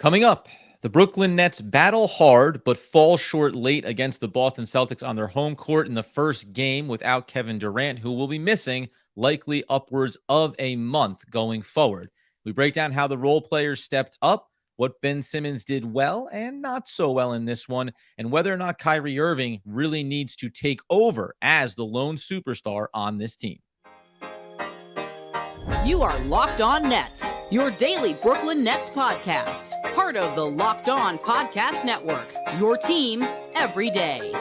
Coming up, the Brooklyn Nets battle hard but fall short late against the Boston Celtics on their home court in the first game without Kevin Durant, who will be missing likely upwards of a month going forward. We break down how the role players stepped up, what Ben Simmons did well and not so well in this one, and whether or not Kyrie Irving really needs to take over as the lone superstar on this team. You are Locked On Nets, your daily Brooklyn Nets podcast. Part of the Locked On Podcast Network, your team every day.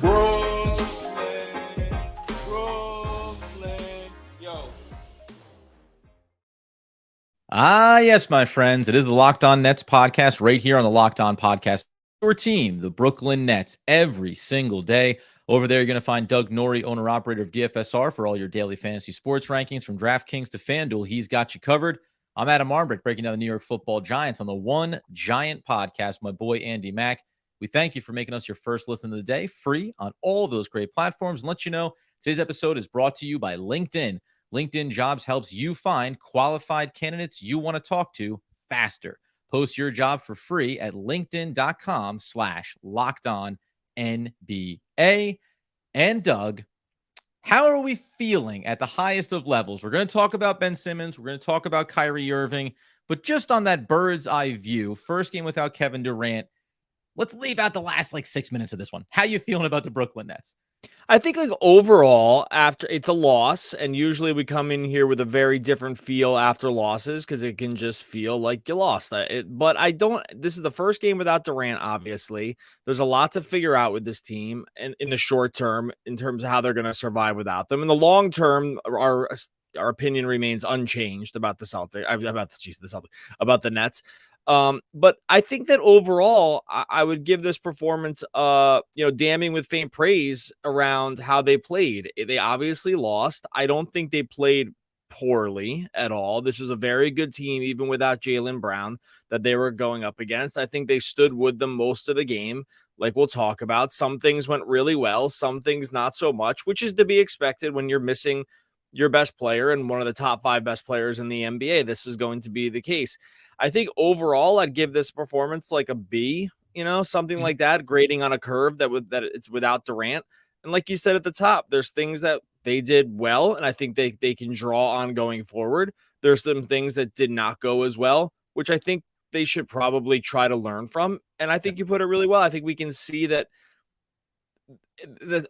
Brooklyn, yo. Yes, my friends. It is the Locked On Nets podcast right here on the Locked On Podcast. Your team, the Brooklyn Nets, every single day. Over there, you're going to find Doug Norrie, owner-operator of DFSR, for all your daily fantasy sports rankings from DraftKings to FanDuel. He's got you covered. I'm Adam Armbrecht, breaking down the New York Football Giants on the One Giant podcast. My boy, Andy Mack. We thank you for making us your first listen of the day, free on all of those great platforms. And let you know, today's episode is brought to you by LinkedIn. LinkedIn Jobs helps you find qualified candidates you want to talk to faster. Post your job for free at linkedin.com/lockedonnba. And Doug, how are we feeling at the highest of levels? We're going to talk about Ben Simmons. We're going to talk about Kyrie Irving. But just on that bird's eye view, first game without Kevin Durant, let's leave out the last 6 minutes of this one. How you feeling about the Brooklyn Nets? I think overall, after it's a loss, and usually we come in here with a very different feel after losses because it can just feel like you lost. But I don't. This is the first game without Durant. Obviously, there's a lot to figure out with this team, and in the short term, in terms of how they're going to survive without them. In the long term, our opinion remains unchanged about the Celtics. About the Nets. But I think that overall, I would give this performance, damning with faint praise around how they played. They obviously lost. I don't think they played poorly at all. This was a very good team, even without Jaylen Brown, that they were going up against. I think they stood with them most of the game. Like we'll talk about, some things went really well, some things not so much, which is to be expected when you're missing your best player and one of the top 5 best players in the NBA. This is going to be the case. I think overall, I'd give this performance like a B, something like that, grading on a curve that it's without Durant. And like you said at the top, there's things that they did well, and I think they can draw on going forward. There's some things that did not go as well, which I think they should probably try to learn from. And I think you put it really well. I think we can see that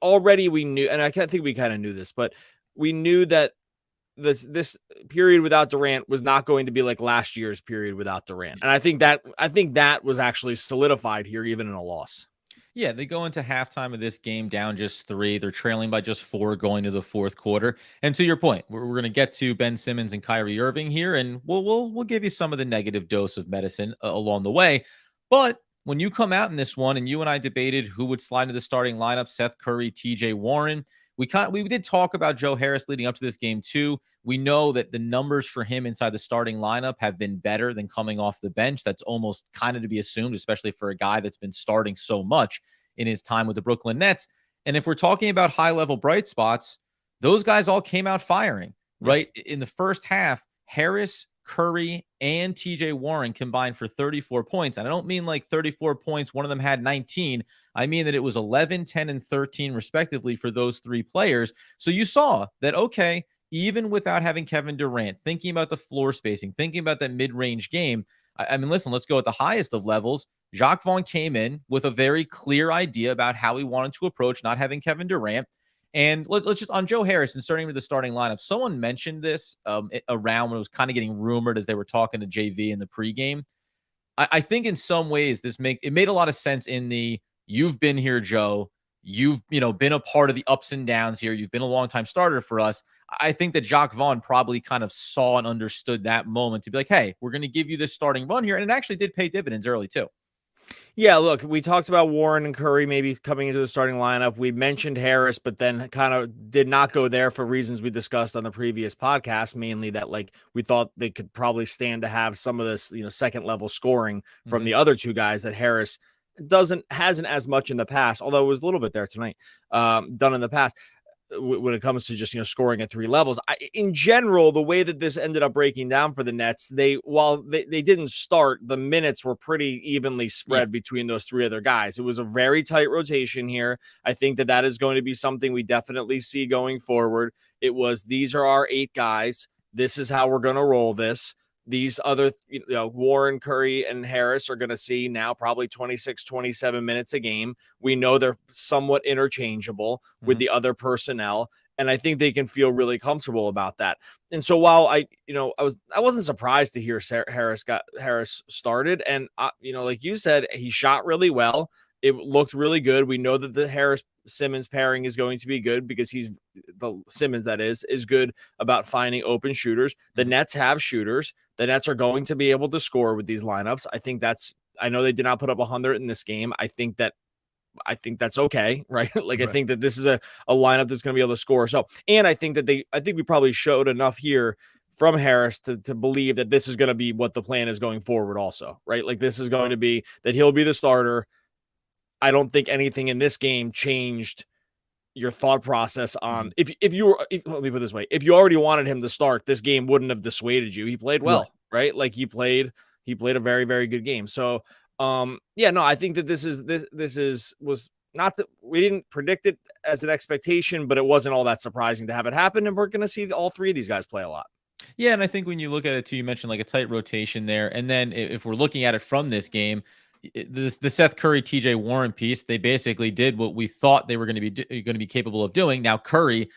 already we knew, and I think we kind of knew this, but we knew that this period without Durant was not going to be like last year's period without Durant. And I think that was actually solidified here, even in a loss. Yeah, they go into halftime of this game down just 3. They're trailing by just 4 going to the fourth quarter. And to your point, we're going to get to Ben Simmons and Kyrie Irving here, and we'll give you some of the negative dose of medicine along the way. But when you come out in this one, and you and I debated who would slide into the starting lineup, Seth Curry, TJ Warren. We did talk about Joe Harris leading up to this game too. We know that the numbers for him inside the starting lineup have been better than coming off the bench. That's almost kind of to be assumed, especially for a guy that's been starting so much in his time with the Brooklyn Nets. And if we're talking about high-level bright spots, those guys all came out firing, right? In the first half, Harris, Curry, and TJ Warren combined for 34 points. And I don't mean like 34 points. One of them had 19. I mean that it was 11, 10, and 13 respectively for those 3 players. So you saw that, okay, even without having Kevin Durant, thinking about the floor spacing, thinking about that mid-range game, I mean, listen, let's go at the highest of levels. Jacque Vaughn came in with a very clear idea about how he wanted to approach not having Kevin Durant. And let's just, on Joe Harris and starting with the starting lineup, someone mentioned this around when it was kind of getting rumored as they were talking to JV in the pregame. I think in some ways it made a lot of sense in the, you've been here, Joe. You've been a part of the ups and downs here. You've been a longtime starter for us. I think that Jacque Vaughn probably kind of saw and understood that moment to be like, hey, we're going to give you this starting run here. And it actually did pay dividends early too. Yeah, look, we talked about Warren and Curry maybe coming into the starting lineup. We mentioned Harris, but then kind of did not go there for reasons we discussed on the previous podcast, mainly that we thought they could probably stand to have some of this, second level scoring from the other 2 guys that Harris hasn't as much in the past, although it was a little bit there tonight, done in the past. when it comes to just, scoring at three levels. In general, the way that this ended up breaking down for the Nets, while they didn't start, the minutes were pretty evenly spread between those three other guys. It was a very tight rotation here. I think that is going to be something we definitely see going forward. It was, these are our 8 guys. This is how we're going to roll this. These other, Warren, Curry, and Harris are going to see now probably 26, 27 minutes a game. We know they're somewhat interchangeable with the other personnel, and I think they can feel really comfortable about that. And so while I wasn't surprised to hear Harris started, and like you said, he shot really well. It looked really good. We know that the Harris Simmons pairing is going to be good because the Simmons that is good about finding open shooters. The Nets have shooters. The Nets are going to be able to score with these lineups. I know they did not put up 100 in this game. I think that's okay, right? Right. I think that this is a lineup that's going to be able to score. So, and I think we probably showed enough here from Harris to believe that this is going to be what the plan is going forward also, right? Like, this is going to be that he'll be the starter. I don't think anything in this game changed your thought process on let me put it this way. If you already wanted him to start, this game wouldn't have dissuaded you. He played well, right? Like, he played a very, very good game. So, I think that this was not that we didn't predict it as an expectation, but it wasn't all that surprising to have it happen. And we're going to see all three of these guys play a lot. Yeah. And I think when you look at it too, you mentioned like a tight rotation there. And then if we're looking at it from this game, the Seth Curry, TJ Warren piece, they basically did what we thought they were going to be capable of doing. Now Curry,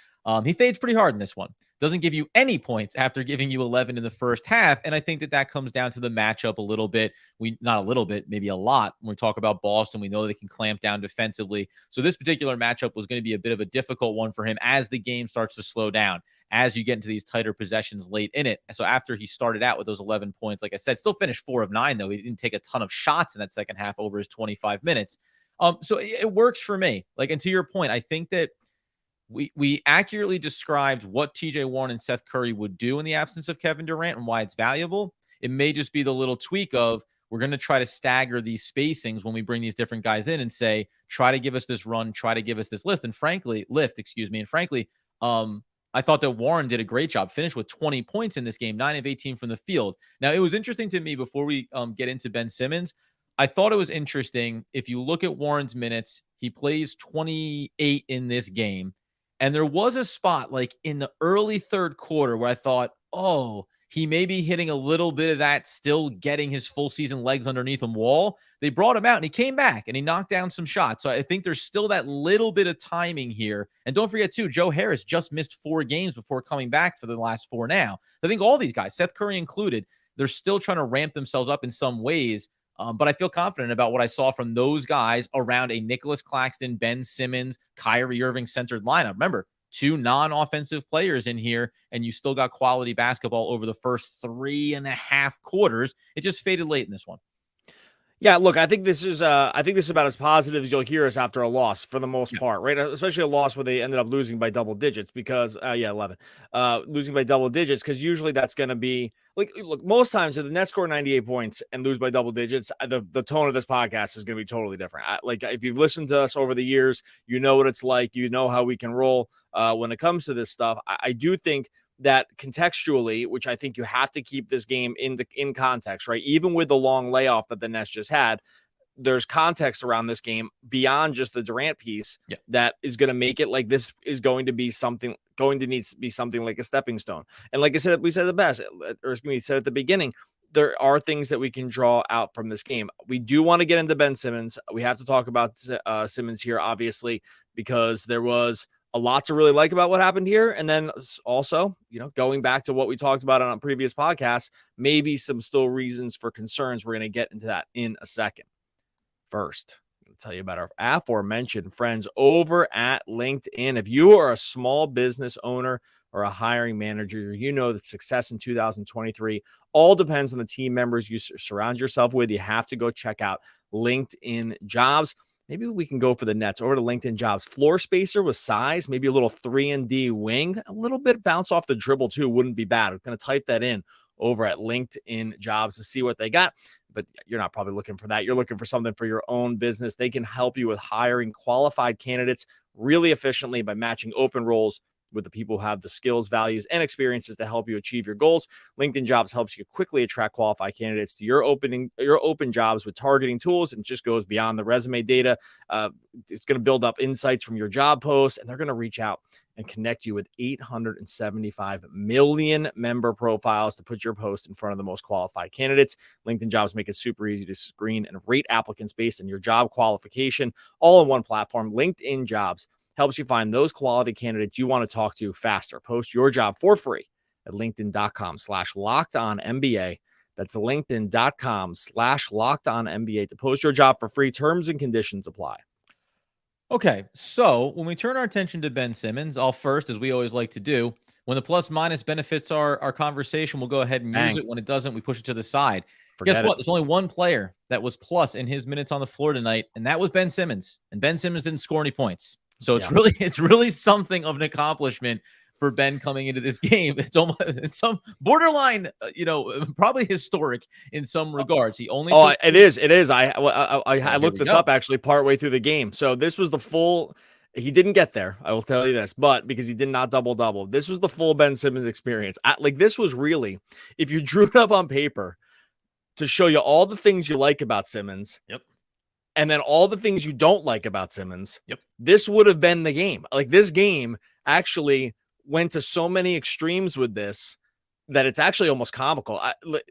he fades pretty hard in this one. Doesn't give you any points after giving you 11 in the first half, and I think that comes down to the matchup a little bit. Not a little bit, maybe a lot. When we talk about Boston, we know they can clamp down defensively. So this particular matchup was going to be a bit of a difficult one for him as the game starts to slow down, as you get into these tighter possessions late in it. So after he started out with those 11 points, like I said, still finished 4 of 9, though. He didn't take a ton of shots in that second half over his 25 minutes. So it works for me. Like, and to your point, I think that we accurately described what TJ Warren and Seth Curry would do in the absence of Kevin Durant and why it's valuable. It may just be the little tweak of, we're going to try to stagger these spacings when we bring these different guys in and say, try to give us this run, try to give us this lift. And frankly, I thought that Warren did a great job, finished with 20 points in this game, 9 of 18 from the field. Now, it was interesting to me before we get into Ben Simmons. I thought it was interesting. If you look at Warren's minutes, he plays 28 in this game. And there was a spot like in the early third quarter where I thought, oh, he may be hitting a little bit of that, still getting his full season legs underneath him wall. They brought him out and he came back and he knocked down some shots. So I think there's still that little bit of timing here. And don't forget too, Joe Harris just missed 4 games before coming back for the last 4 now. I think all these guys, Seth Curry included, they're still trying to ramp themselves up in some ways. But I feel confident about what I saw from those guys around a Nicolas Claxton, Ben Simmons, Lyrie Irving centered lineup. Remember, 2 non-offensive players in here, and you still got quality basketball over the first 3.5 quarters. It just faded late in this one. Yeah, look, I think this is about as positive as you'll hear us after a loss for the most part, right? Especially a loss where they ended up losing by double digits because 11. Losing by double digits, because usually that's going to be like, look, most times if the Nets score 98 points and lose by double digits, the tone of this podcast is going to be totally different. Like, if you've listened to us over the years, you know what it's like, you know how we can roll when it comes to this stuff. I do think that contextually, which I think you have to keep this game in context, right? Even with the long layoff that the Nets just had, there's context around this game beyond just the Durant piece that is going to make it like this is going to be something like a stepping stone. And like I said, we said the best, or we said at the beginning, there are things that we can draw out from this game. We do want to get into Ben Simmons. We have to talk about Simmons here, obviously, because there was a lot to really like about what happened here. And then also, going back to what we talked about on a previous podcast, maybe some still reasons for concerns. We're going to get into that in a second. First, I'm going to tell you about our aforementioned friends over at LinkedIn. If you are a small business owner or a hiring manager, you know that success in 2023 all depends on the team members you surround yourself with. You have to go check out LinkedIn Jobs. Maybe we can go for the Nets over to LinkedIn Jobs. Floor spacer with size, maybe a little 3-and-D wing, a little bit bounce off the dribble too. Wouldn't be bad. I'm going to type that in over at LinkedIn Jobs to see what they got. But you're not probably looking for that. You're looking for something for your own business. They can help you with hiring qualified candidates really efficiently by matching open roles with the people who have the skills, values, and experiences to help you achieve your goals. LinkedIn Jobs helps you quickly attract qualified candidates to your open jobs with targeting tools, and just goes beyond the resume data. It's going to build up insights from your job posts, and they're going to reach out and connect you with 875 million member profiles to put your post in front of the most qualified candidates. LinkedIn Jobs make it super easy to screen and rate applicants based on your job qualification, all in one platform. LinkedIn Jobs helps you find those quality candidates you want to talk to faster. Post your job for free at linkedin.com/lockedonnba. That's linkedin.com/lockedonnba to post your job for free. Terms and conditions apply. Okay, so when we turn our attention to Ben Simmons, I'll first, as we always like to do, when the plus minus benefits our conversation, we'll go ahead and use it. When it doesn't, we push it to the side. Guess what? There's only one player that was plus in his minutes on the floor tonight, and that was Ben Simmons. And Ben Simmons didn't score any points. So it's really something of an accomplishment for Ben coming into this game. It's almost some borderline, probably historic in some regards. He only it is. I looked this up actually partway through the game. So this was the full. He didn't get there, I will tell you this, but because he did not double. This was the full Ben Simmons experience. This was really, if you drew it up on paper to show you all the things you like about Simmons. Yep. And then all the things you don't like about Simmons. Yep. This would have been the game. This game actually went to so many extremes with this that it's actually almost comical.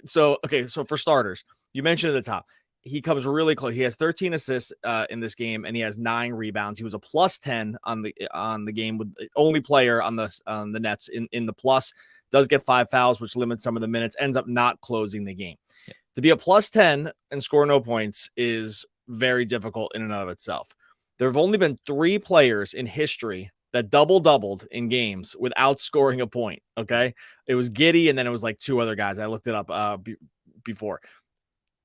So for starters, you mentioned at the top, he comes really close. He has 13 assists in this game, and he has 9 rebounds. He was a plus 10 on the game, with the only player on the Nets in the plus. Does get 5 fouls, which limits some of the minutes. Ends up not closing the game. Yeah. To be a plus 10 and score no points is very difficult in and of itself. There have only been 3 players in history that doubled in games without scoring a point. Okay. It was Giddey, and then it was 2 other guys. I looked it up before.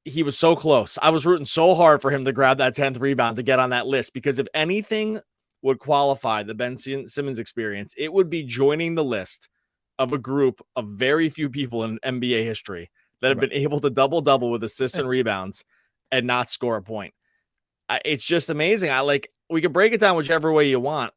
He was so close. I was rooting so hard for him to grab that 10th rebound to get on that list, because if anything would qualify the Ben Simmons experience, it would be joining the list of a group of very few people in NBA history that have been able to double with assists and rebounds and not score a point. It's just amazing. We could break it down whichever way you want.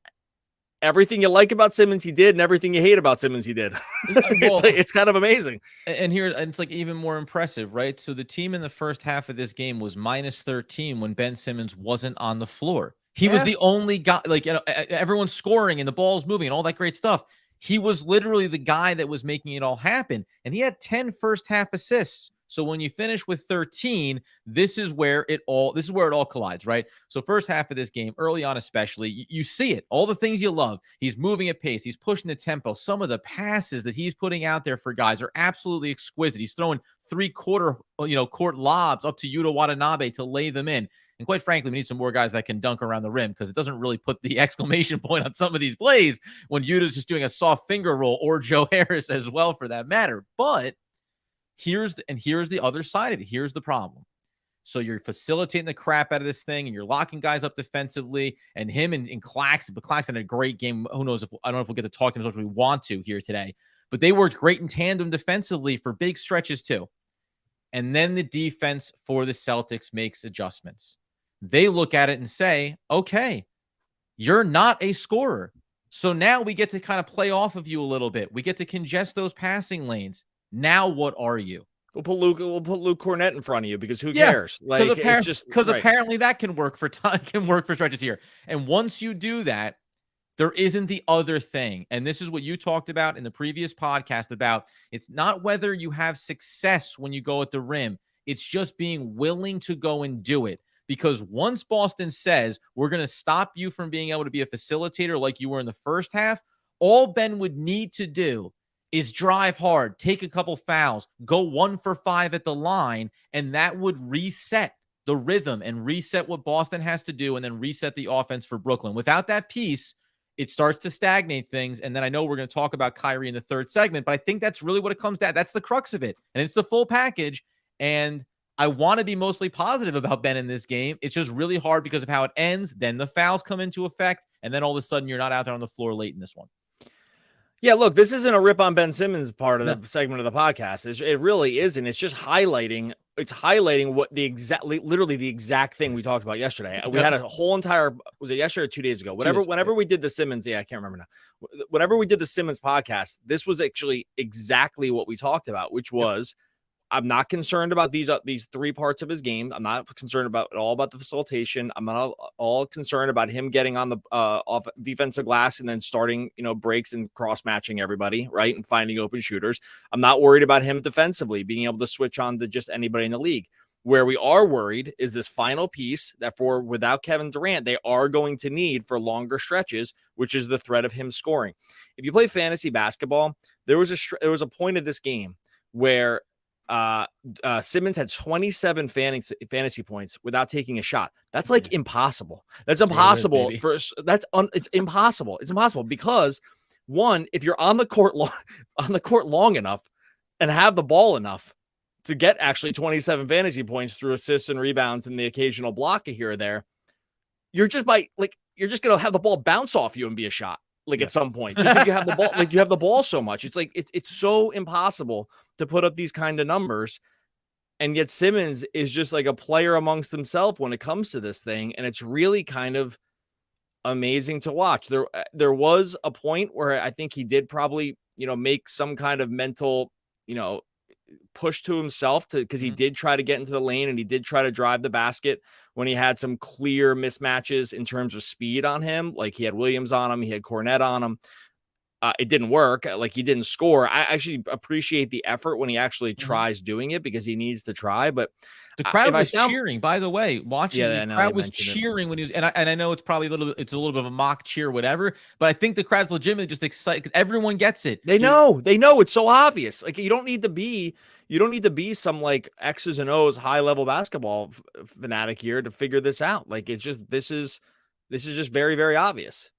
Everything you like about Simmons, he did, and everything you hate about Simmons, he did. It's kind of amazing. And here, it's even more impressive, right? So the team in the first half of this game was minus 13 when Ben Simmons wasn't on the floor. He was the only guy, everyone's scoring and the ball's moving and all that great stuff. He was literally the guy that was making it all happen. And he had 10 first half assists. So when you finish with 13, this is where it all collides, right? So first half of this game, early on especially, you see it, all the things you love. He's moving at pace. He's pushing the tempo. Some of the passes that he's putting out there for guys are absolutely exquisite. He's throwing 3/4, court lobs up to Yuta Watanabe to lay them in. And quite frankly, we need some more guys that can dunk around the rim, because it doesn't really put the exclamation point on some of these plays when Yuta's just doing a soft finger roll, or Joe Harris as well for that matter. But here's the other side of it. Here's the problem. So you're facilitating the crap out of this thing, and you're locking guys up defensively, and him and Claxton. But Claxton had a great game. Who knows? I don't know if we'll get to talk to him as much as we want to here today. But they worked great in tandem defensively for big stretches too. And then the defense for the Celtics makes adjustments. They look at it and say, okay, you're not a scorer. So now we get to kind of play off of you a little bit. We get to congest those passing lanes. Now what are you? We'll put Luke Cornett in front of you, because who cares? Apparently that can work for stretches here. And once you do that, there isn't the other thing. And this is what you talked about in the previous podcast about, it's not whether you have success when you go at the rim. It's just being willing to go and do it. Because once Boston says, we're going to stop you from being able to be a facilitator like you were in the first half, all Ben would need to do is drive hard, take a couple fouls, go 1 for 5 at the line, and that would reset the rhythm and reset what Boston has to do, and then reset the offense for Brooklyn. Without that piece, it starts to stagnate things. And then I know we're going to talk about Kyrie in the third segment, but I think that's really what it comes down. That's the crux of it. And it's the full package. And I want to be mostly positive about Ben in this game. It's just really hard because of how it ends. Then the fouls come into effect, and then all of a sudden you're not out there on the floor late in this one. Yeah, look, this isn't a rip on Ben Simmons part of the segment of the podcast. It really isn't. It's just highlighting it's highlighting what literally the exact thing we talked about yesterday. We had a whole entire, was it yesterday or 2 days ago? Whenever we did the Simmons, I can't remember now. Whenever we did the Simmons podcast, this was actually exactly what we talked about, which was, I'm not concerned about these 3 parts of his game. I'm not concerned about the facilitation. I'm not all concerned about him getting on the off defensive glass and then starting, breaks and cross matching everybody, right, and finding open shooters. I'm not worried about him defensively being able to switch on to just anybody in the league. Where we are worried is this final piece that without Kevin Durant, they are going to need for longer stretches, which is the threat of him scoring. If you play fantasy basketball, there was a point of this game where Simmons had 27 fantasy points without taking a shot. That's like impossible. That's impossible it's impossible. It's impossible because, one, if you're on the court long enough and have the ball enough to get actually 27 fantasy points through assists and rebounds and the occasional block here or there, you're just going to have the ball bounce off you and be a shot. At some point, just because you have the ball, you have the ball so much, it's so impossible to put up these kind of numbers. And yet Simmons is just like a player amongst himself when it comes to this thing. And it's really kind of amazing to watch. There was a point where I think he did probably, make some kind of mental, push to himself because he did try to get into the lane and he did try to drive the basket when he had some clear mismatches in terms of speed on him. Like he had Williams on him, he had Cornette on him. It didn't work. Like he didn't score. I actually appreciate the effort when he actually tries doing it because he needs to try. But the crowd was cheering, by the way, watching. The crowd was cheering when he was, and I know it's probably a little bit of a mock cheer, whatever. But I think the crowd's legitimately just excited because everyone gets it. They know it's so obvious. Like you don't need to be some like X's and O's high level basketball fanatic here to figure this out. Like it's just this is just very, very obvious.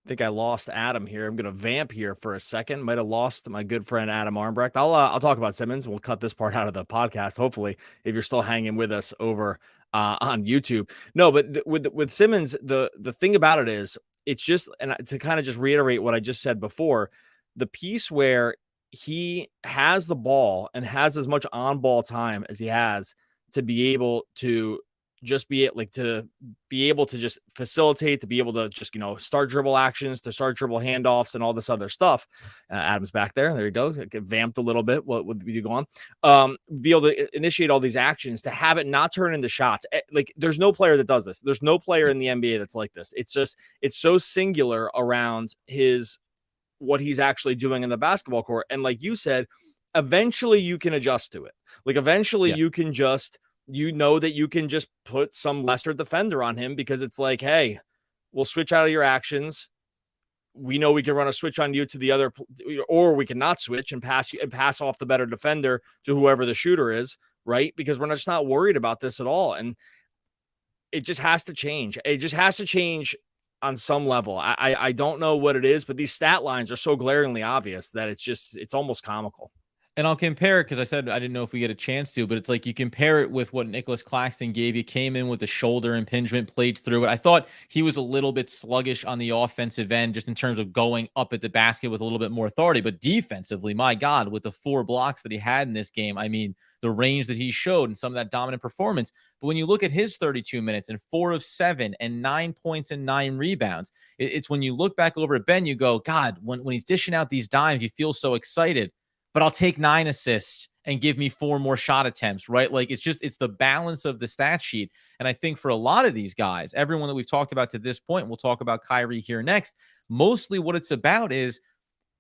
I think I lost Adam here. I'm going to vamp here for a second. Might have lost my good friend Adam Armbrecht. I'll talk about Simmons. We'll cut this part out of the podcast. Hopefully, if you're still hanging with us over on YouTube. No, but with Simmons, the thing about it is, it's just, and to kind of just reiterate what I just said before, the piece where he has the ball and has as much on ball time as he has to be able to just be able to just facilitate, to be able to just, start dribble actions, to start dribble handoffs and all this other stuff. Adam's back there. There you go. Get vamped a little bit. What would you go on? Be able to initiate all these actions, to have it not turn into shots. Like there's no player that does this. There's no player in the NBA that's like this. It's so singular around what he's actually doing in the basketball court. And like you said, eventually you can adjust to it. Like eventually you can just, that you can just put some lesser defender on him because it's like, hey, we'll switch out of your actions. We know we can run a switch on you to the other, or we can not switch and pass off the better defender to whoever the shooter is, right? Because we're just not worried about this at all. And it just has to change. It just has to change on some level. I don't know what it is, but these stat lines are so glaringly obvious that it's almost comical. And I'll compare it because I said I didn't know if we get a chance to, but it's like you compare it with what Nicolas Claxton gave you. Came in with the shoulder impingement, played through it. I thought he was a little bit sluggish on the offensive end, just in terms of going up at the basket with a little bit more authority. But defensively, my God, with the 4 blocks that he had in this game, I mean, the range that he showed and some of that dominant performance. But when you look at his 32 minutes and 4 of 7 and 9 points and 9 rebounds, it's when you look back over at Ben, you go, God, when he's dishing out these dimes, you feel so excited. But I'll take 9 assists and give me 4 more shot attempts, right? Like it's the balance of the stat sheet. And I think for a lot of these guys, everyone that we've talked about to this point, we'll talk about Kyrie here next. Mostly what it's about is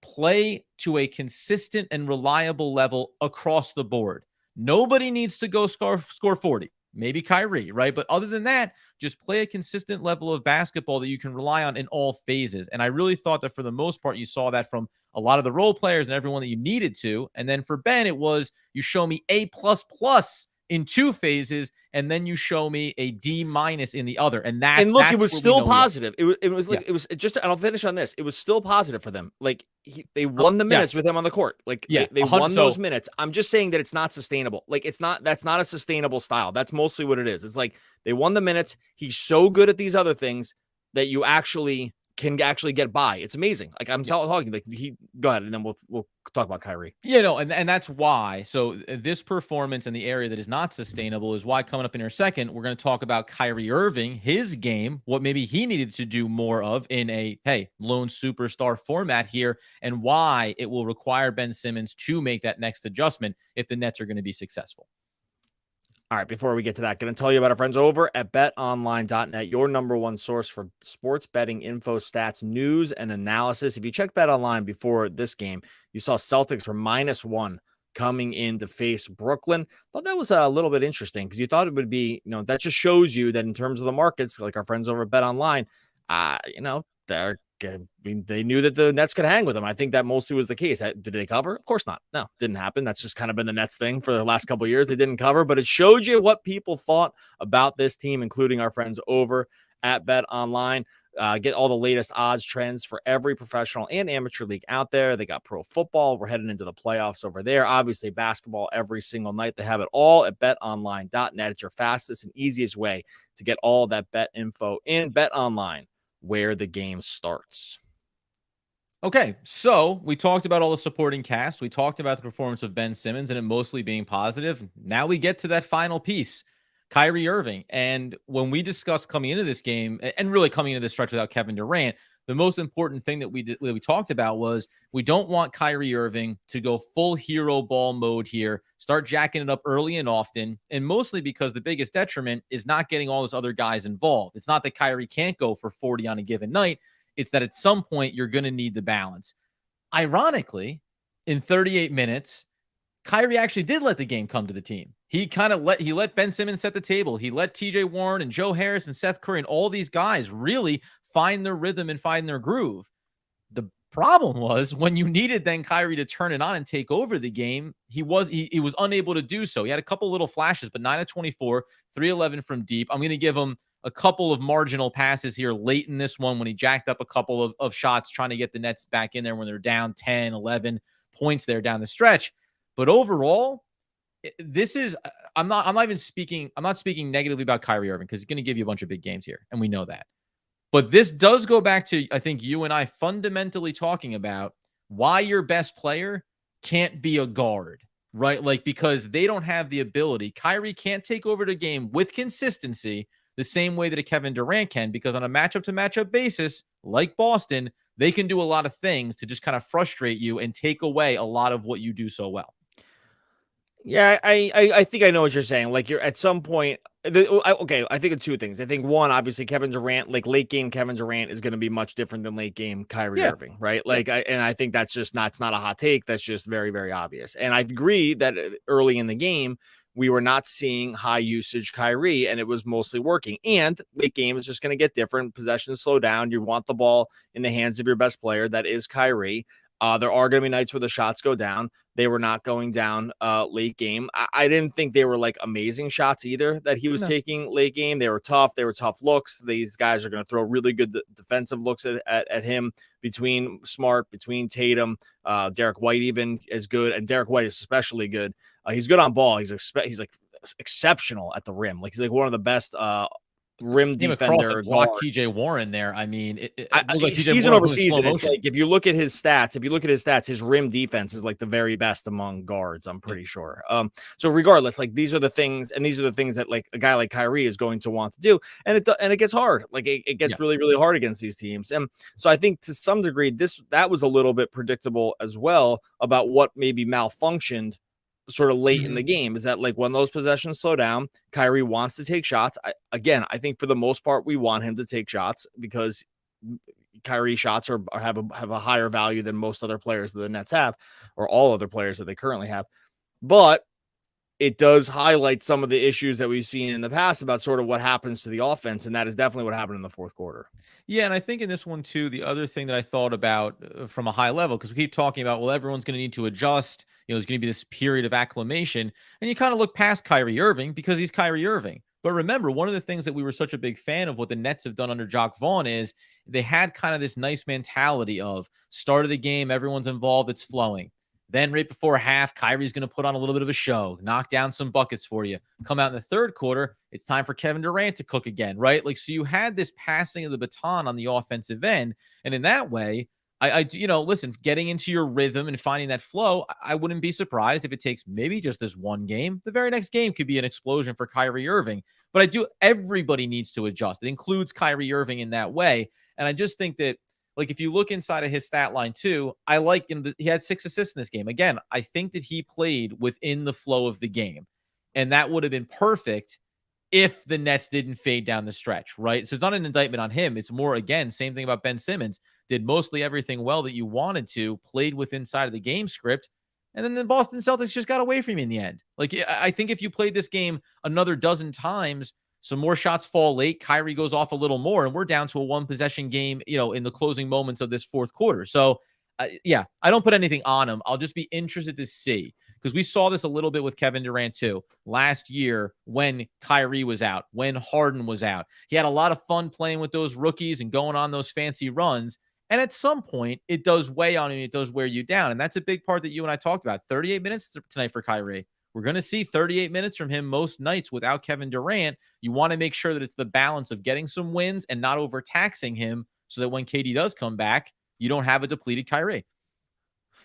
play to a consistent and reliable level across the board. Nobody needs to go score 40. Maybe Kyrie, right? But other than that, just play a consistent level of basketball that you can rely on in all phases. And I really thought that for the most part, you saw that from a lot of the role players and everyone that you needed to. And then for Ben, it was you show me A++ in 2 phases, and then you show me a D- in the other. And look, it was still positive. It was like, it was just, and I'll finish on this. It was still positive for them. Like they won the minutes with him on the court. Like they won those minutes. I'm just saying that it's not sustainable. Like that's not a sustainable style. That's mostly what it is. It's like they won the minutes. He's so good at these other things that you actually can actually get by. It's amazing. Like I'm talking, like go ahead, and then we'll talk about Kyrie. You know, and that's why. So this performance in the area that is not sustainable is why coming up in our second, we're going to talk about Kyrie Irving, his game, what maybe he needed to do more of in a, hey, lone superstar format here, and why it will require Ben Simmons to make that next adjustment if the Nets are going to be successful. All right, before we get to that, going to tell you about our friends over at betonline.net, your number one source for sports betting info, stats, news, and analysis. If you checked BetOnline before this game, you saw Celtics were -1 coming in to face Brooklyn. Thought that was a little bit interesting because you thought it would be, that just shows you that in terms of the markets, like our friends over at BetOnline, they knew that the Nets could hang with them. I think that mostly was the case. Did they cover? Of course not. No, didn't happen. That's just kind of been the Nets thing for the last couple of years. They didn't cover, but it showed you what people thought about this team, including our friends over at BetOnline. Get all the latest odds trends for every professional and amateur league out there. They got pro football. We're heading into the playoffs over there. Obviously, basketball every single night. They have it all at betonline.net. It's your fastest and easiest way to get all that bet info in BetOnline, where the game starts. Okay, so we talked about all the supporting cast. We talked about the performance of Ben Simmons and it mostly being positive. Now we get to that final piece, Kyrie Irving. And when we discussed coming into this game and really coming into this stretch without Kevin Durant, the most important thing that we talked about was we don't want Kyrie Irving to go full hero ball mode here, start jacking it up early and often, and mostly because the biggest detriment is not getting all those other guys involved. It's not that Kyrie can't go for 40 on a given night. It's that at some point you're going to need the balance. Ironically, in 38 minutes, Kyrie actually did let the game come to the team. He let Ben Simmons set the table. He let TJ Warren and Joe Harris and Seth Curry and all these guys really find their rhythm and find their groove. The problem was when you needed then Kyrie to turn it on and take over the game, he was unable to do so. He had a couple little flashes, but 9 of 24, 3-11 from deep. I'm going to give him a couple of marginal passes here late in this one when he jacked up a couple of shots trying to get the Nets back in there when they're down 10, 11 points there down the stretch. But overall, this is I'm not speaking negatively about Kyrie Irving because he's going to give you a bunch of big games here, and we know that. But this does go back to, I think, you and I fundamentally talking about why your best player can't be a guard, right? Like, because they don't have the ability. Kyrie can't take over the game with consistency the same way that a Kevin Durant can, because on a matchup-to-matchup basis, like Boston, they can do a lot of things to just kind of frustrate you and take away a lot of what you do so well. Yeah, I think I know what you're saying. Like, you're at some point. I think of two things. I think one, obviously, Kevin Durant, like late game Kevin Durant is going to be much different than late game Kyrie Irving, right? Like, I think that's just it's not a hot take. That's just very, very obvious. And I agree that early in the game, we were not seeing high usage Kyrie, and it was mostly working. And late game is just going to get different. Possessions slow down. You want the ball in the hands of your best player. That is Kyrie. There are going to be nights where the shots go down. They were not going down late game. I didn't think they were like amazing shots either that he was taking late game. They were tough. They were tough looks. These guys are going to throw really good defensive looks at him between Smart, between Tatum. Derek White even is good. And Derek White is especially good. He's good on ball. He's like exceptional at the rim. Like, he's like one of the best rim defender. Block TJ Warren there. I mean, season over season. Like, if you look at his stats, his rim defense is like the very best among guards, I'm pretty sure. So regardless, like, these are the things that like a guy like Kyrie is going to want to do, and it gets hard. Like, it gets really, really hard against these teams. And so I think to some degree that was a little bit predictable as well about what maybe malfunctioned sort of late in the game, is that like when those possessions slow down, Kyrie wants to take shots. I think for the most part, we want him to take shots because Kyrie shots have a higher value than most other players that the Nets have, or all other players that they currently have. But it does highlight some of the issues that we've seen in the past about sort of what happens to the offense. And that is definitely what happened in the fourth quarter. Yeah. And I think in this one too, the other thing that I thought about from a high level, because we keep talking about, well, everyone's going to need to adjust. There's going to be this period of acclimation, and you kind of look past Kyrie Irving because he's Kyrie Irving. But remember, one of the things that we were such a big fan of what the Nets have done under Jacque Vaughn is they had kind of this nice mentality of start of the game, everyone's involved, it's flowing. Then right before half, Kyrie's going to put on a little bit of a show, knock down some buckets for you. Come out in the third quarter, it's time for Kevin Durant to cook again, right? Like, so you had this passing of the baton on the offensive end. And in that way, listen, getting into your rhythm and finding that flow, I wouldn't be surprised if it takes maybe just this one game. The very next game could be an explosion for Kyrie Irving. But everybody needs to adjust. It includes Kyrie Irving in that way. And I just think that, like, if you look inside of his stat line too, I like him. He had 6 assists in this game. Again, I think that he played within the flow of the game, and that would have been perfect if the Nets didn't fade down the stretch, right? So it's not an indictment on him. It's more, again, same thing about Ben Simmons. Did mostly everything well that you wanted to, played with inside of the game script, and then the Boston Celtics just got away from him in the end. Like, I think if you played this game another dozen times, some more shots fall late, Kyrie goes off a little more, and we're down to a 1-possession game, in the closing moments of this fourth quarter. So, I don't put anything on him. I'll just be interested to see, because we saw this a little bit with Kevin Durant too last year when Kyrie was out, when Harden was out. He had a lot of fun playing with those rookies and going on those fancy runs. And at some point, it does weigh on you. It does wear you down. And that's a big part that you and I talked about. 38 minutes tonight for Kyrie. We're going to see 38 minutes from him most nights without Kevin Durant. You want to make sure that it's the balance of getting some wins and not overtaxing him, so that when KD does come back, you don't have a depleted Kyrie.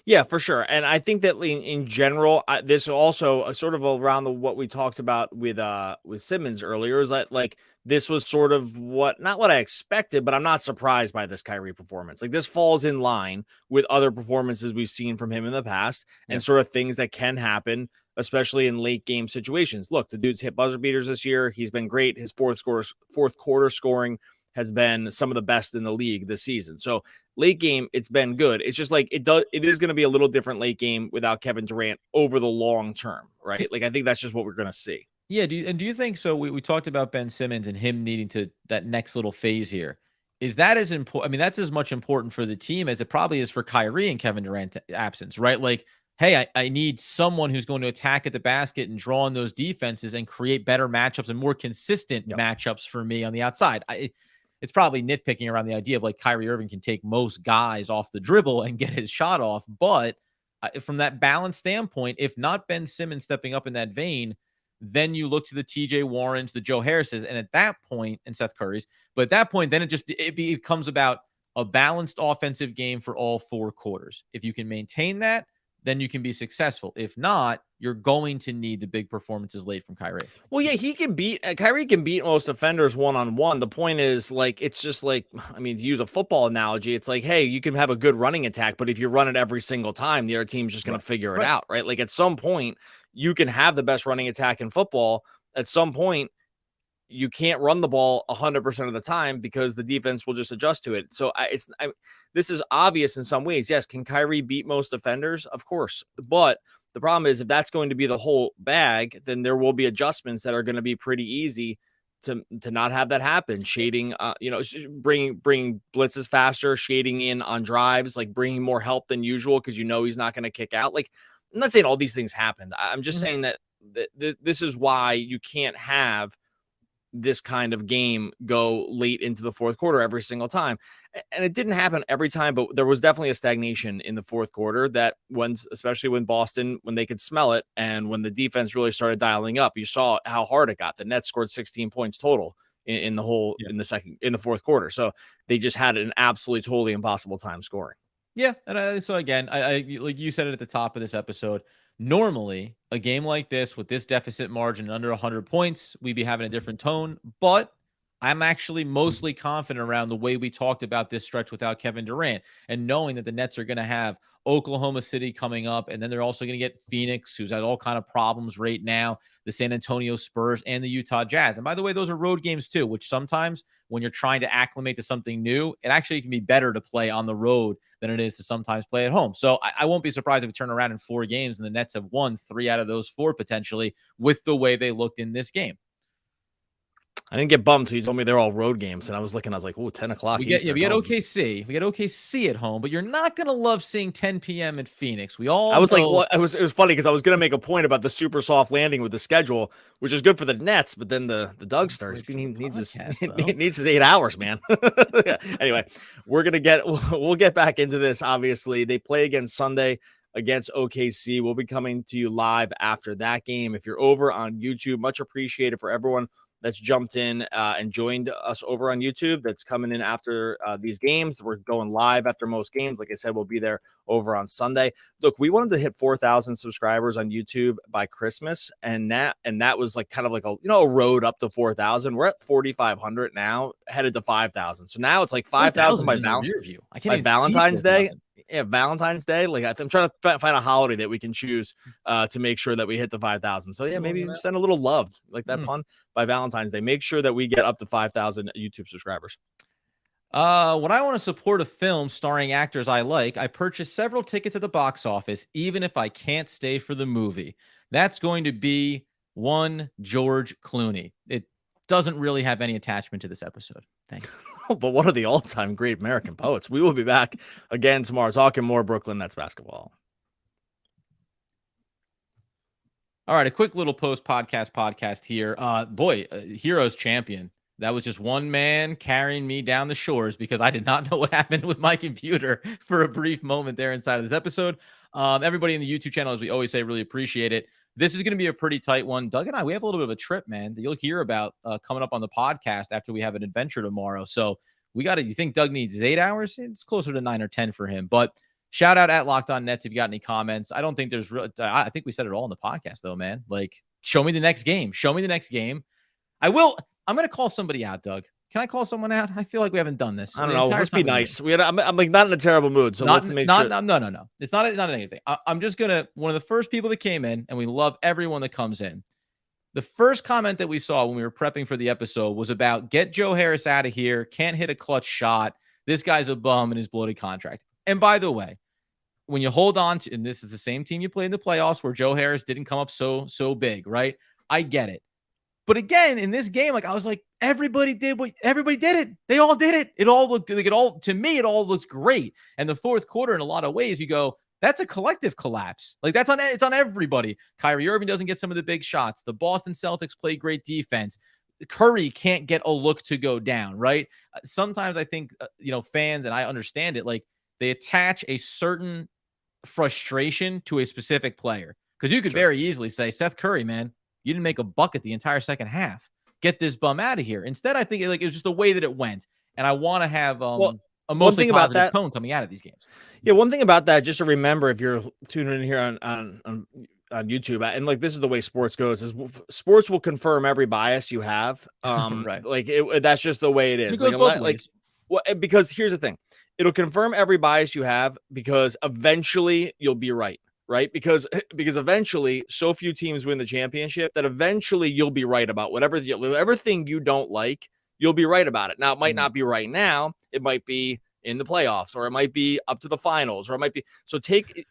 Yeah, for sure. And I think that in general, this also sort of around what we talked about with Simmons earlier, is that, like, this was sort of not what I expected, but I'm not surprised by this Kyrie performance. Like, this falls in line with other performances we've seen from him in the past, and sort of things that can happen, especially in late game situations. Look, the dude's hit buzzer beaters this year. He's been great. His fourth quarter scoring has been some of the best in the league this season. So late game, it's been good. It's just like it is going to be a little different late game without Kevin Durant over the long term, right? Like, I think that's just what we're going to see. Yeah. Do you think so? We talked about Ben Simmons and him needing to that next little phase here. Is that as important? I mean, that's as much important for the team as it probably is for Kyrie and Kevin Durant's absence, right? Like, hey, I need someone who's going to attack at the basket and draw on those defenses and create better matchups and more consistent matchups for me on the outside. It's probably nitpicking around the idea of, like, Kyrie Irving can take most guys off the dribble and get his shot off. But from that balance standpoint, if not Ben Simmons stepping up in that vein, then you look to the TJ Warrens, the Joe Harrises, and at that point, and Seth Curry's, but at that point, then it becomes about a balanced offensive game for all 4 quarters. If you can maintain that, then you can be successful. If not, you're going to need the big performances late from Kyrie. Well, yeah, Kyrie can beat most defenders one-on-one. The point is, like, it's just like, I mean, to use a football analogy, it's like, hey, you can have a good running attack, but if you run it every single time, the other team's just going to figure it out, right? Like, at some point, you can have the best running attack in football. At some point, you can't run the ball 100% of the time because the defense will just adjust to it. So this is obvious in some ways. Yes, can Kyrie beat most defenders? Of course. But the problem is, if that's going to be the whole bag, then there will be adjustments that are going to be pretty easy to not have that happen. Shading, bring blitzes faster, shading in on drives, like bringing more help than usual because he's not going to kick out. Like, I'm not saying all these things happened. I'm just saying that this is why you can't have this kind of game go late into the fourth quarter every single time. And it didn't happen every time, but there was definitely a stagnation in the fourth quarter especially when Boston, when they could smell it, and when the defense really started dialing up, you saw how hard it got. The Nets scored 16 points total in the fourth quarter. So they just had an absolutely totally impossible time scoring. Yeah. And so again, I like you said it at the top of this episode, normally a game like this with this deficit margin under 100 points, we'd be having a different tone, but I'm actually mostly confident around the way we talked about this stretch without Kevin Durant, and knowing that the Nets are going to have Oklahoma City coming up, and then they're also going to get Phoenix, who's had all kind of problems right now, the San Antonio Spurs, and the Utah Jazz. And by the way, those are road games too, which sometimes when you're trying to acclimate to something new, it actually can be better to play on the road than it is to sometimes play at home. So I won't be surprised if we turn around in 4 games and the Nets have won 3 out of those 4 potentially with the way they looked in this game. I didn't get bummed until you told me they're all road games, and I was looking. I was like, "Oh, 10 o'clock." We get OKC. We get OKC at home, but you're not gonna love seeing 10 p.m. at Phoenix. I was like, well, it was funny because I was gonna make a point about the super soft landing with the schedule, which is good for the Nets, but then the Doug starts. He needs his 8 hours, man. Yeah. Anyway, we'll get back into this. Obviously, they play again Sunday against OKC. We'll be coming to you live after that game. If you're over on YouTube, much appreciated for everyone that's jumped in and joined us over on YouTube. That's coming in after these games. We're going live after most games. Like I said, we'll be there over on Sunday. Look, we wanted to hit 4,000 subscribers on YouTube by Christmas, and that was like kind of like a road up to 4,000. We're at 4,500 now, headed to 5,000. So now it's like 5,000 by Valentine's Day. Yeah, Valentine's Day. Like I'm trying to find a holiday that we can choose to make sure that we hit the 5,000. So yeah, maybe send a little love, like that pun, by Valentine's Day. Make sure that we get up to 5,000 YouTube subscribers. When I want to support a film starring actors I like, I purchase several tickets at the box office, even if I can't stay for the movie. That's going to be one George Clooney. It doesn't really have any attachment to this episode. Thank you. But one of the all-time great American poets. We will be back again tomorrow talking more Brooklyn Nets basketball. All right, a quick little podcast here. Heroes champion. That was just one man carrying me down the shores because I did not know what happened with my computer for a brief moment there inside of this episode. Everybody in the YouTube channel, as we always say, really appreciate it. This is going to be a pretty tight one. Doug and I, we have a little bit of a trip, man, that you'll hear about coming up on the podcast after we have an adventure tomorrow. So you think Doug needs 8 hours? It's closer to 9 or 10 for him. But shout out at Locked On Nets if you got any comments. I don't think there's I think we said it all in the podcast, though, man. Like, show me the next game. Show me the next game. I'm going to call somebody out, Doug. Can I call someone out? I feel like we haven't done this. I don't know. Let's be nice. I'm like not in a terrible mood. So let's make sure. No. It's not anything. I'm just going to, one of the first people that came in, and we love everyone that comes in. The first comment that we saw when we were prepping for the episode was about get Joe Harris out of here. Can't hit a clutch shot. This guy's a bum in his bloated contract. And by the way, when you hold on to, and this is the same team you played in the playoffs where Joe Harris didn't come up so big, right? I get it. But again, in this game, like I was like, everybody did it. They all did it. It all looked like to me, it all looks great. And the fourth quarter, in a lot of ways, you go, that's a collective collapse. Like it's on everybody. Kyrie Irving doesn't get some of the big shots. The Boston Celtics play great defense. Curry can't get a look to go down, right? Sometimes I think, fans, and I understand it, like they attach a certain frustration to a specific player. Because you could very easily say, Seth Curry, man, you didn't make a bucket the entire second half. Get this bum out of here. Instead, I think it was just the way that it went. And I want to have a mostly positive tone coming out of these games. Yeah, one thing about that, just to remember if you're tuning in here on YouTube, and like this is the way sports goes, is sports will confirm every bias you have. Right. Like that's just the way it is. Because here's the thing. It'll confirm every bias you have because eventually you'll be right. Right. Because eventually so few teams win the championship that eventually you'll be right about whatever thing you don't like. You'll be right about it. Now, it might not be right now. It might be in the playoffs, or it might be up to the finals, or it might be. So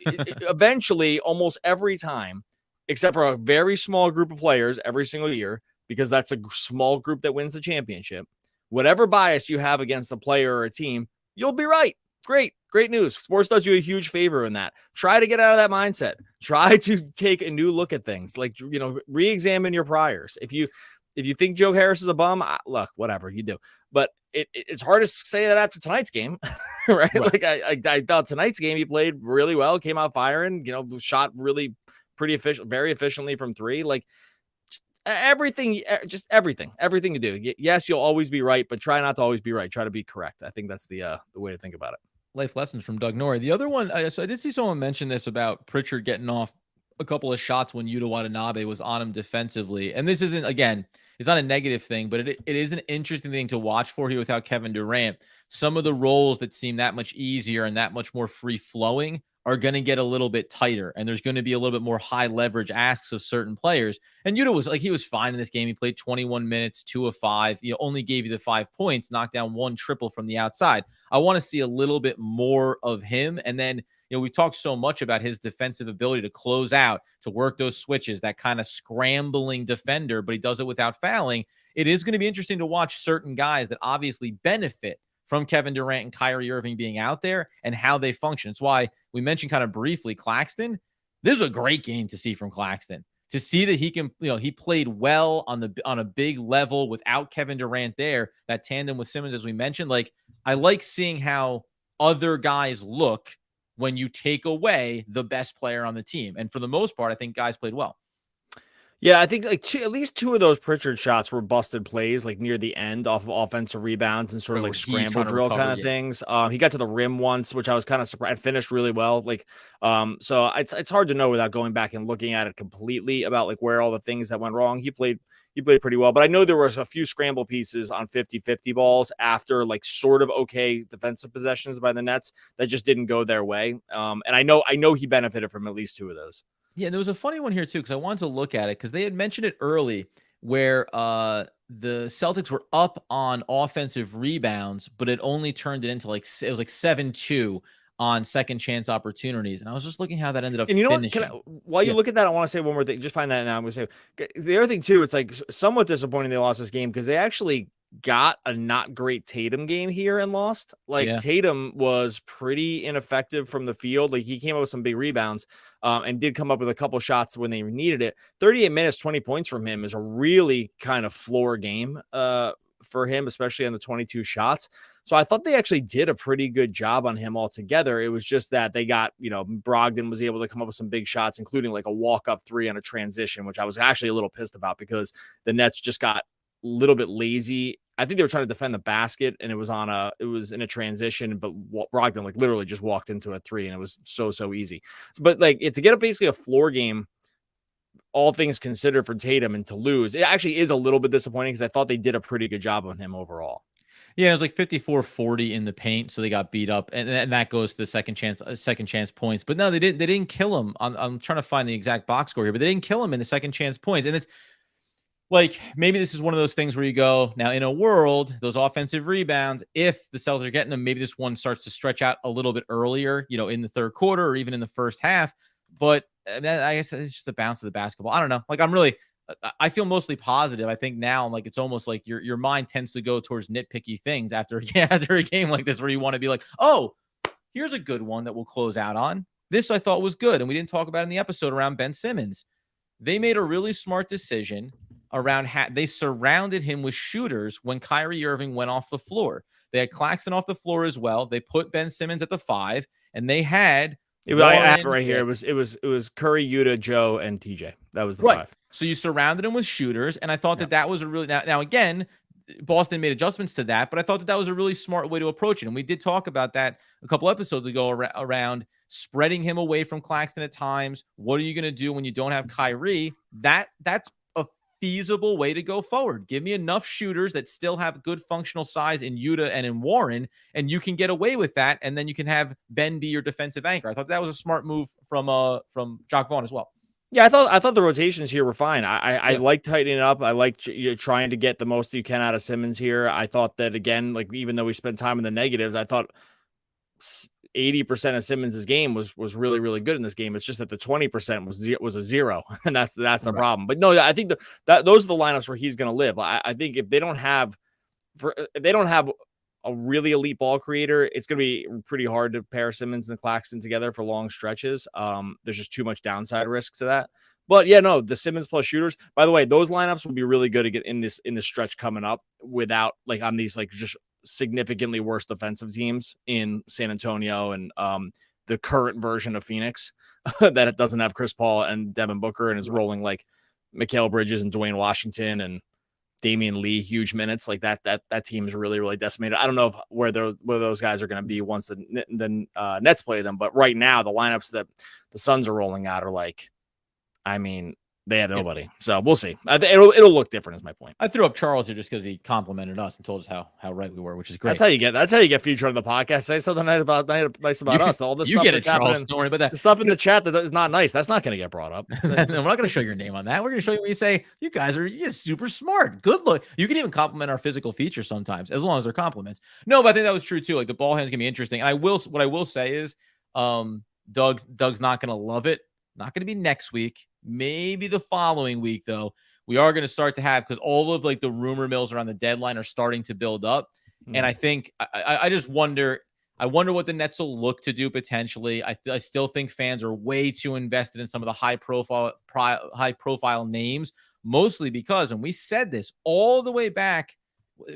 eventually almost every time, except for a very small group of players every single year, because that's the small group that wins the championship. Whatever bias you have against a player or a team, you'll be right. Great news. Sports does you a huge favor in that. Try to get out of that mindset. Try to take a new look at things. Like, re-examine your priors. If you think Joe Harris is a bum, look, whatever you do. But it's hard to say that after tonight's game, right? Like I thought tonight's game he played really well, came out firing, shot really pretty efficient, very efficiently from three. Like everything you do. Yes, you'll always be right, but try not to always be right. Try to be correct. I think that's the way to think about it. Life lessons from Doug Norrie. The other one, so I did see someone mention this about Pritchard getting off a couple of shots when Yuta Watanabe was on him defensively. And this isn't, again, it's not a negative thing, but it is an interesting thing to watch for here without Kevin Durant. Some of the roles that seem that much easier and that much more free-flowing are going to get a little bit tighter, and there's going to be a little bit more high leverage asks of certain players. And Yuta was he was fine in this game. He played 21 minutes, 2 of 5. Only gave you the 5 points, knocked down 1 triple from the outside. I want to see a little bit more of him. And then, we've talked so much about his defensive ability to close out, to work those switches, that kind of scrambling defender, but he does it without fouling. It is going to be interesting to watch certain guys that obviously benefit from Kevin Durant and Kyrie Irving being out there and how they function. It's why we mentioned kind of briefly Claxton. This was a great game to see from Claxton, to see that he can, he played well on a big level without Kevin Durant there. That tandem with Simmons, as we mentioned, I like seeing how other guys look when you take away the best player on the team. And for the most part, I think guys played well. Yeah, I think like at least two of those Pritchard shots were busted plays, like near the end off of offensive rebounds and sort of Right, like where he's scramble trying to drill recover, kind of yeah. things. He got to the rim once, which I was kind of surprised. Finished really well. Like, so it's hard to know without going back and looking at it completely about like where all the things that went wrong. He played pretty well, but I know there was a few scramble pieces on 50-50 balls after like sort of okay defensive possessions by the Nets that just didn't go their way. And I know he benefited from at least two of those. Yeah, there was a funny one here too, because I wanted to look at it because they had mentioned it early where the Celtics were up on offensive rebounds, but it only turned it into like it was like 7-2 on second chance opportunities. And I was just looking how that ended up And you know finishing. what? While you look at that, I want to say one more thing. Just find that now. I'm going to say the other thing too. It's like somewhat disappointing they lost this game because they actually got a not great Tatum game here and lost. Like Tatum was pretty ineffective from the field. Like he came up with some big rebounds and did come up with a couple shots when they needed it. 38 minutes, 20 points from him is a really kind of floor game for him, especially on the 22 shots. So I thought they actually did a pretty good job on him altogether. It was just that they got, Brogdon was able to come up with some big shots, including like a walk-up three on a transition, which I was actually a little pissed about because the Nets just got a little bit lazy. I think they were trying to defend the basket and it was in a transition, but Brogdon like literally just walked into a three and it was so easy. But like to get basically a floor game, all things considered for Tatum and to lose, it actually is a little bit disappointing because I thought they did a pretty good job on him overall. Yeah, it was like 54-40 in the paint, so they got beat up, and that goes to the second chance points. But no, they didn't kill him. I'm trying to find the exact box score here, but they didn't kill him in the second chance points. And it's like maybe this is one of those things where you go, now in a world, those offensive rebounds, if the Celtics are getting them, maybe this one starts to stretch out a little bit earlier, in the third quarter or even in the first half. But I guess it's just the bounce of the basketball. I don't know. Like I feel mostly positive. I think now, like, it's almost like your mind tends to go towards nitpicky things after a game like this, where you want to be like, oh, here's a good one that we'll close out on. This I thought was good. And we didn't talk about in the episode around Ben Simmons. They made a really smart decision around they surrounded him with shooters when Kyrie Irving went off the floor. They had Claxton off the floor as well. They put Ben Simmons at the 5, and they had I have it right here. It was Curry, Yuta, Joe, and TJ. That was the 5. So you surrounded him with shooters, and I thought that was a really now again, Boston made adjustments to that, but I thought that was a really smart way to approach it. And we did talk about that a couple episodes ago around spreading him away from Claxton at times. What are you going to do when you don't have Kyrie? That's a feasible way to go forward. Give me enough shooters that still have good functional size in Yuta and in Warren, and you can get away with that. And then you can have Ben be your defensive anchor. I thought that was a smart move from Jacque Vaughn as well. Yeah, I thought the rotations here were fine. I like tightening it up. I like trying to get the most you can out of Simmons here. I thought that, again, like even though we spent time in the negatives, I thought 80% of Simmons' game was really, really good in this game. It's just that the 20% was a 0, and that's the problem. But no, I think that those are the lineups where he's going to live. I think if they don't have a really elite ball creator, it's going to be pretty hard to pair Simmons and Claxton together for long stretches. There's just too much downside risk to that. But yeah, no, the Simmons plus shooters, by the way, those lineups will be really good to get in this stretch coming up without like on these like just significantly worse defensive teams in San Antonio and the current version of Phoenix that it doesn't have Chris Paul and Devin Booker and is rolling like Mikal Bridges and Dwayne Washington and Damian Lee, huge minutes. Like that team is really, really decimated. I don't know where those guys are going to be once the Nets play them, but right now the lineups that the Suns are rolling out are like, I mean, they have nobody. So we'll see. It'll look different is my point. I threw up Charles here just because he complimented us and told us how right we were, which is great. That's how you get featured on the podcast. Say something nice about us. All this stuff that's happening. Don't worry about that. The stuff in the chat that is not nice. That's not going to get brought up. We're not going to show your name on that. We're going to show you when you say you guys are super smart. Good look. You can even compliment our physical features sometimes, as long as they're compliments. No, but I think that was true too. Like the ball hand's going to be interesting. And what I will say is, Doug's not going to love it. Not going to be next week. Maybe the following week, though. We are going to start to have, because all of like the rumor mills around the deadline are starting to build up. And I think I just wonder. I wonder what the Nets will look to do potentially. I still think fans are way too invested in some of the high profile names, mostly because, and we said this all the way back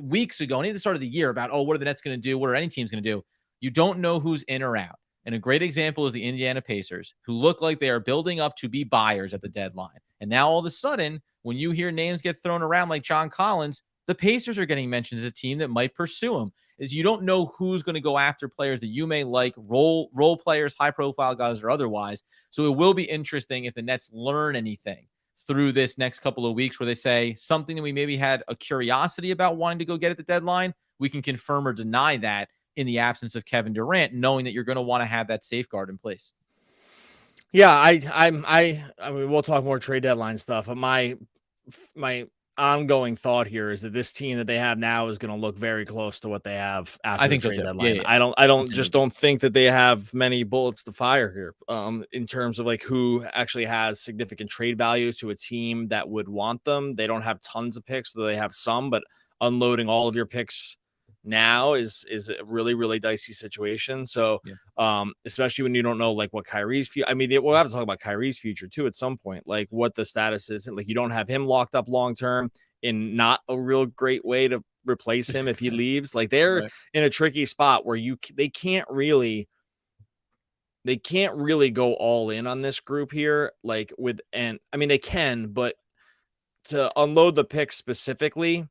weeks ago, and even the start of the year about, what are the Nets going to do? What are any teams going to do? You don't know who's in or out. And a great example is the Indiana Pacers, who look like they are building up to be buyers at the deadline. And now all of a sudden, when you hear names get thrown around like John Collins, the Pacers are getting mentioned as a team that might pursue him. Is you don't know who's going to go after players that you may like, role players, high profile guys, or otherwise. So it will be interesting if the Nets learn anything through this next couple of weeks where they say something that we maybe had a curiosity about wanting to go get at the deadline, we can confirm or deny that in the absence of Kevin Durant, knowing that you're going to want to have that safeguard in place. Yeah, I mean, we'll talk more trade deadline stuff, but my ongoing thought here is that this team that they have now is going to look very close to what they have after the trade deadline. Yeah. I don't think that they have many bullets to fire here, in terms of like who actually has significant trade value to a team that would want them. They don't have tons of picks, though they have some, but unloading all of your picks now is a really, really dicey situation. So, especially when you don't know like what Kyrie's future. I mean, we'll have to talk about Kyrie's future too at some point, like what the status is. And like you don't have him locked up long term in not a real great way to replace him if he leaves. Like they're in a tricky spot where they can't really go all in on this group here. Like I mean they can, but to unload the picks specifically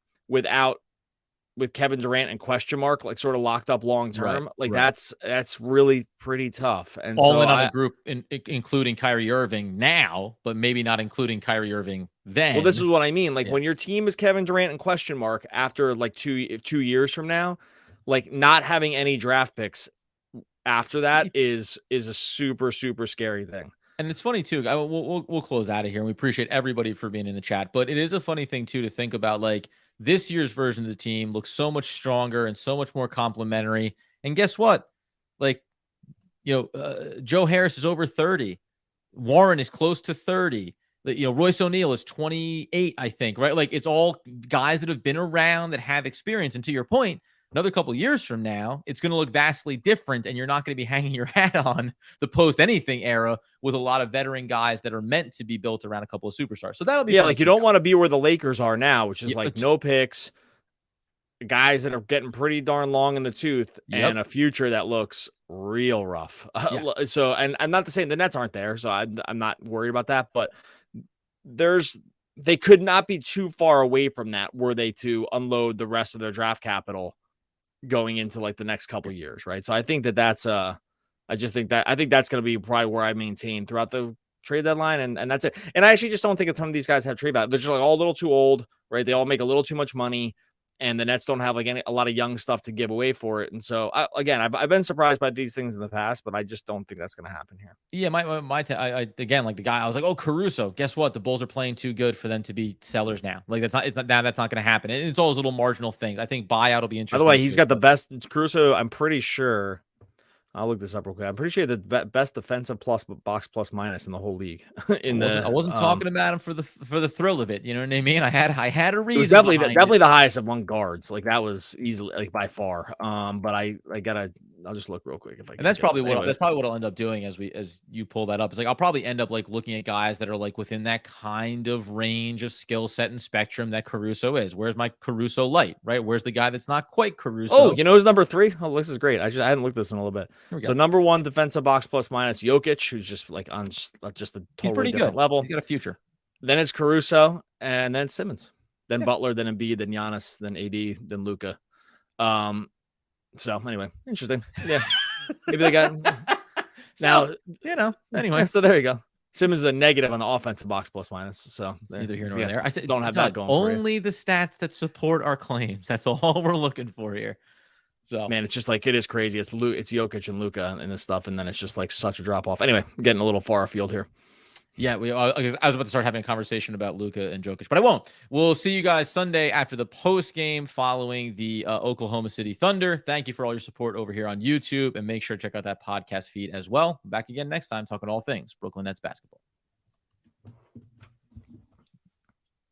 with Kevin Durant and question mark, like sort of locked up long term, that's really pretty tough. And all in on a group, including Lyrie Irving now, but maybe not including Lyrie Irving then. Well, this is what I mean. Like when your team is Kevin Durant and question mark after like 2 years from now, like not having any draft picks after that is a super, super scary thing. And it's funny too. We'll close out of here, and we appreciate everybody for being in the chat. But it is a funny thing too to think about. Like this year's version of the team looks so much stronger and so much more complementary. And guess what? Like, Joe Harris is over 30. Warren is close to 30. Royce O'Neal is 28, I think. Right? Like it's all guys that have been around that have experience. And to your point, another couple of years from now, it's going to look vastly different, and you're not going to be hanging your hat on the post anything era with a lot of veteran guys that are meant to be built around a couple of superstars. So that'll be like you don't want to be where the Lakers are now, which is like no picks, guys that are getting pretty darn long in the tooth, and a future that looks real rough. So, and I'm not saying the Nets aren't there, so I'm not worried about that, but they could not be too far away from that were they to unload the rest of their draft capital going into like the next couple of years, right? So I think that's I think that's going to be probably where I maintain throughout the trade deadline, and that's it. And I actually just don't think a ton of these guys have trade value. They're just like all a little too old, right? They all make a little too much money, and the Nets don't have like a lot of young stuff to give away for it. And so I've been surprised by these things in the past, but I just don't think that's going to happen here. Yeah, again, like the guy, I was like, oh, Caruso. Guess what? The Bulls are playing too good for them to be sellers now. Like that's not going to happen. It's all those little marginal things. I think buyout will be interesting. By the way, he's got the best Caruso. I'm pretty sure. I'll look this up real quick. I'm pretty sure the best defensive box plus minus in the whole league. I wasn't talking about him for the thrill of it. You know what I mean? I had a reason. It was definitely the highest among guards. Like that was easily by far. But I'll just look real quick if I can. And that's probably what I'll end up doing as you pull that up. It's like I'll probably end up like looking at guys that are like within that kind of range of skill set and spectrum that Caruso is. Where's my Caruso light? Right? Where's the guy that's not quite Caruso? Oh, who's number 3? Oh, this is great. I hadn't looked at this in a little bit. So number 1 defensive box plus minus Jokic, who's just like on just a totally different level. He's got a future. Then it's Caruso, and then Simmons, then Butler, then Embiid, then Giannis, then AD, then Luka. So anyway, interesting. Yeah. Maybe they got now, anyway. So there you go. Simmons is a negative on the offensive box plus minus. So neither here nor there. I said don't have that going. Only the stats that support our claims. That's all we're looking for here. So man, it's just like it is crazy. It's Jokic and Luka and this stuff, and then it's just like such a drop off. Anyway, getting a little far afield here. Yeah, I was about to start having a conversation about Luka and Jokic, but I won't. We'll see you guys Sunday after the post game following the Oklahoma City Thunder. Thank you for all your support over here on YouTube, and make sure to check out that podcast feed as well. Back again next time talking all things Brooklyn Nets basketball.